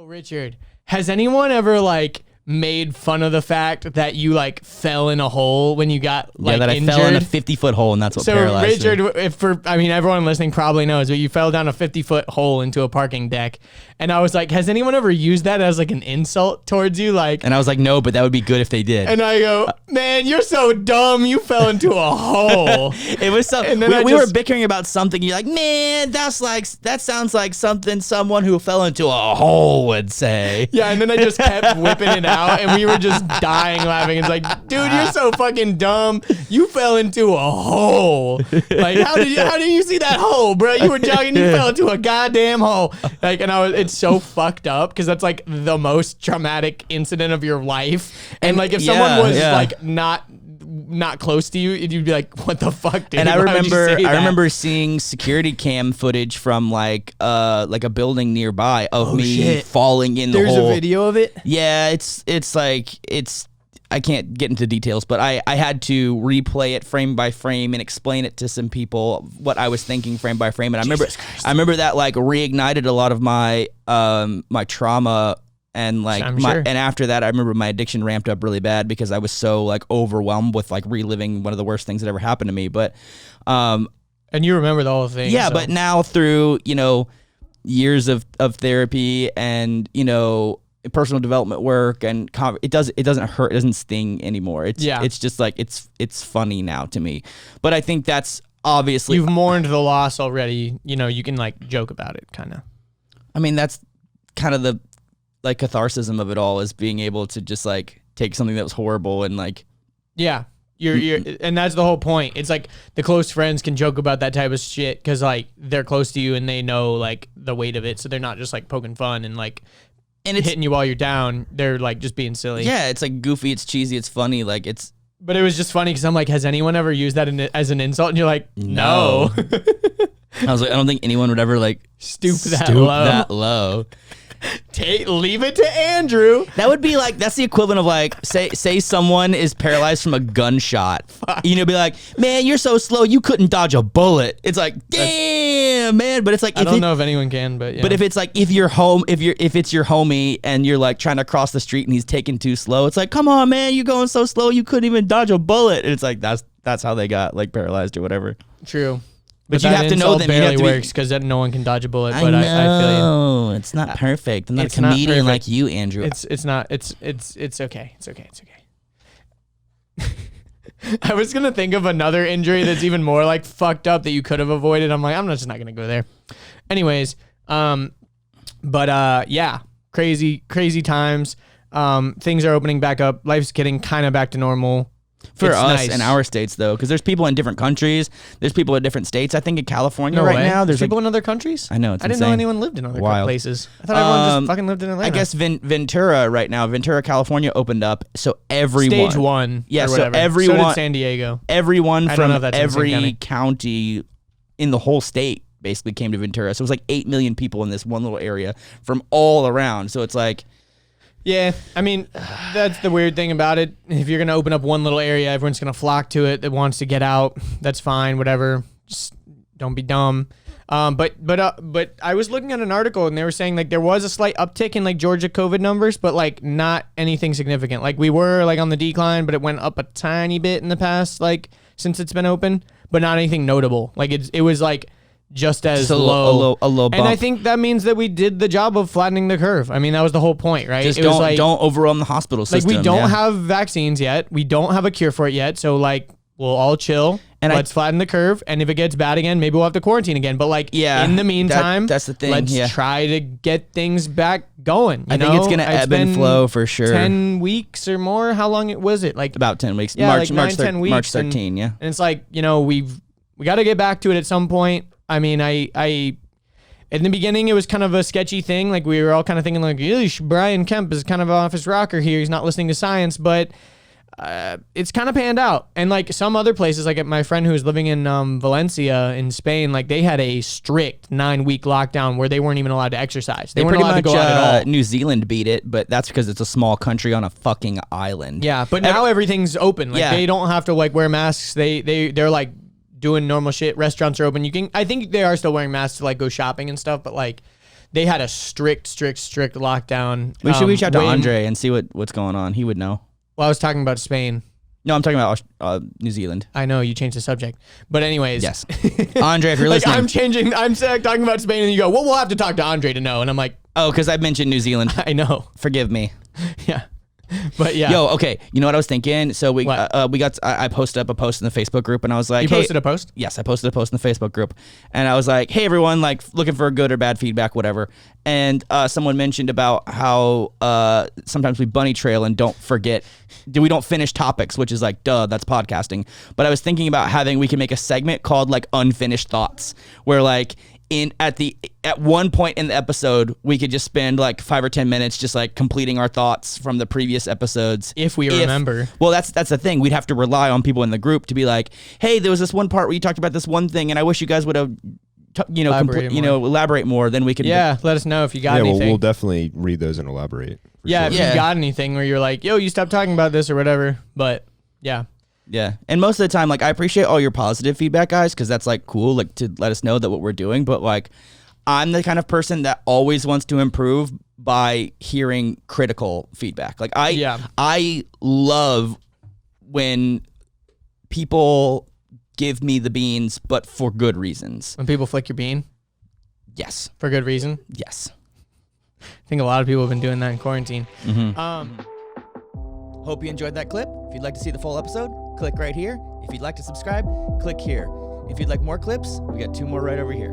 Richard, has anyone ever like made fun of the fact that you like fell in a hole when you got like that injured? I fell in a 50-foot hole, and that's what So paralyzed Richard, me. everyone listening probably knows, but you fell down a 50-foot hole into a parking deck. And I was like, has anyone ever used that as like an insult towards you? Like, And I was like, no, but that would be good if they did. and I go, man, you're so dumb. You fell into a hole. It was so. And then We were bickering about something. You're like, man, that sounds like something someone who fell into a hole would say. Yeah, and then I just kept whipping it out, and we were just dying laughing. It's like, dude, you're so fucking dumb. You fell into a hole. Like, how did you see that hole, bro? You were jogging, you fell into a goddamn hole. Like, and it's so fucked up because that's like the most traumatic incident of your life. And like, if someone was like not close to you, you'd be like, what the fuck, dude? And I Why would you say that? remember seeing security cam footage from like a building nearby of me falling in the hole. There's a video of it? Yeah, it's I can't get into details, but I had to replay it frame by frame and explain it to some people what I was thinking frame by frame. And I remember that like reignited a lot of my my trauma. And like and after that, I remember my addiction ramped up really bad because I was so like overwhelmed with like reliving one of the worst things that ever happened to me. But and you remember the whole thing. Yeah, so. But now through years of therapy and personal development work and it doesn't hurt, it doesn't sting anymore. It's just like it's funny now to me. But I think that's obviously you've mourned the loss already. You can like joke about it, kind of. I mean, that's kind of the like catharsis of it all, is being able to just like take something that was horrible and like you're and that's the whole point. It's like the close friends can joke about that type of shit because like they're close to you and they know like the weight of it, so they're not just like poking fun and like it's hitting you while you're down. They're like just being silly. Yeah, it's like goofy, it's cheesy, it's funny, like it's. But it was just funny because I'm like, has anyone ever used that as an insult? And you're like, no. I was like, I don't think anyone would ever like stoop that low. Leave it to Andrew. That would be like, that's the equivalent of like, say someone is paralyzed from a gunshot. Be like, man, you're so slow, you couldn't dodge a bullet. It's like, damn, man. But it's like, I don't know if anyone can, but yeah. But if it's like, if it's your homie and you're like trying to cross the street and he's taking too slow, it's like, come on, man, you're going so slow, you couldn't even dodge a bullet. And it's like, that's how they got like paralyzed or whatever. True. But you have to know them. Barely works because no one can dodge a bullet. But I feel you. It's not perfect. I'm not a comedian like you, Andrew. It's not. It's okay. It's okay. I was gonna think of another injury that's even more like fucked up that you could have avoided. I'm like, I'm just not gonna go there. Anyways, yeah, crazy times. Things are opening back up. Life's getting kind of back to normal. For us in our states, though, because there's people in different countries. There's people in different states. I think in California now, there's people in other countries. I know. It's I didn't insane. know anyone lived in other places. I thought everyone just fucking lived in Atlanta. I guess Ventura right now, Ventura, California opened up, so everyone. Stage 1. Yeah, so everyone. So did San Diego. Everyone from every county in the whole state basically came to Ventura. So it was like 8 million people in this one little area from all around. So it's like. Yeah, I mean, that's the weird thing about it. If you're going to open up one little area, everyone's going to flock to it that wants to get out. That's fine, whatever. Just don't be dumb. But I was looking at an article and they were saying like there was a slight uptick in like Georgia COVID numbers, but like not anything significant. Like we were like on the decline, but it went up a tiny bit in the past, like since it's been open, but not anything notable. Like it was like just as low. A low bump. And I think that means that we did the job of flattening the curve. I mean, that was the whole point, right? Just don't overwhelm the hospital system. Like we don't have vaccines yet. We don't have a cure for it yet. So like we'll all chill. And let's flatten the curve. And if it gets bad again, maybe we'll have to quarantine again. But like in the meantime, that's the thing. Let's try to get things back going. I think it's going to ebb and flow for sure. 10 weeks or more. How long was it? Like about 10 weeks. Yeah, March 10 weeks. March 13, yeah. And it's like, we got to get back to it at some point. I mean, I in the beginning, it was kind of a sketchy thing. Like we were all kind of thinking like, Brian Kemp is kind of off his rocker here. He's not listening to science, but it's kind of panned out. And like some other places, like my friend who was living in Valencia in Spain, like they had a strict 9-week lockdown where they weren't even allowed to exercise. They weren't allowed to go out at all. New Zealand beat it, but that's because it's a small country on a fucking island. Yeah, but now everything's open. Like they don't have to like wear masks. They're like doing normal shit. Restaurants are open. I think they are still wearing masks to like go shopping and stuff, but like they had a strict lockdown. We should reach out to way- Andre and see what's going on. He would know. Well, I was talking about Spain. No, I'm talking about New Zealand. I know you changed the subject, but anyways, Yes. Andre, if you're like listening. I'm talking about Spain, and you go, well, we'll have to talk to Andre to know, and I'm like, Oh, because I mentioned New Zealand. I know, Forgive me. yeah, but yeah, Yo, okay. You know what I was thinking? So What? I posted up a post in the Facebook group, and I was like, you hey, posted a post. Yes, I posted a post in the Facebook group, and I was like, "Hey, everyone! Like, looking for good or bad feedback, whatever." And someone mentioned about how sometimes we bunny trail and don't finish topics, which is like, duh, that's podcasting. But I was thinking about we can make a segment called like unfinished thoughts, where like at one point in the episode we could just spend like 5 or 10 minutes just like completing our thoughts from the previous episodes If we remember. Well, that's the thing. We'd have to rely on people in the group to be like, hey, there was this one part where you talked about this one thing, and I wish you guys would have elaborate more. Then we could Yeah, let us know if you got Yeah, well, anything. we'll definitely read those and elaborate. for Yeah, sure. if Yeah. you got anything where you're like, yo, you stopped talking about this or whatever. But yeah, Yeah. And most of the time, like, I appreciate all your positive feedback, guys, because that's like cool, like, to let us know that what we're doing. But like, I'm the kind of person that always wants to improve by hearing critical feedback. Like, I love when people give me the beans, but for good reasons. when people flick your bean Yes. for good reason. Yes. I think a lot of people have been doing that in quarantine. Hope you enjoyed that clip. If you'd like to see the full episode, click right here. If you'd like to subscribe, click here. If you'd like more clips, we got 2 more right over here.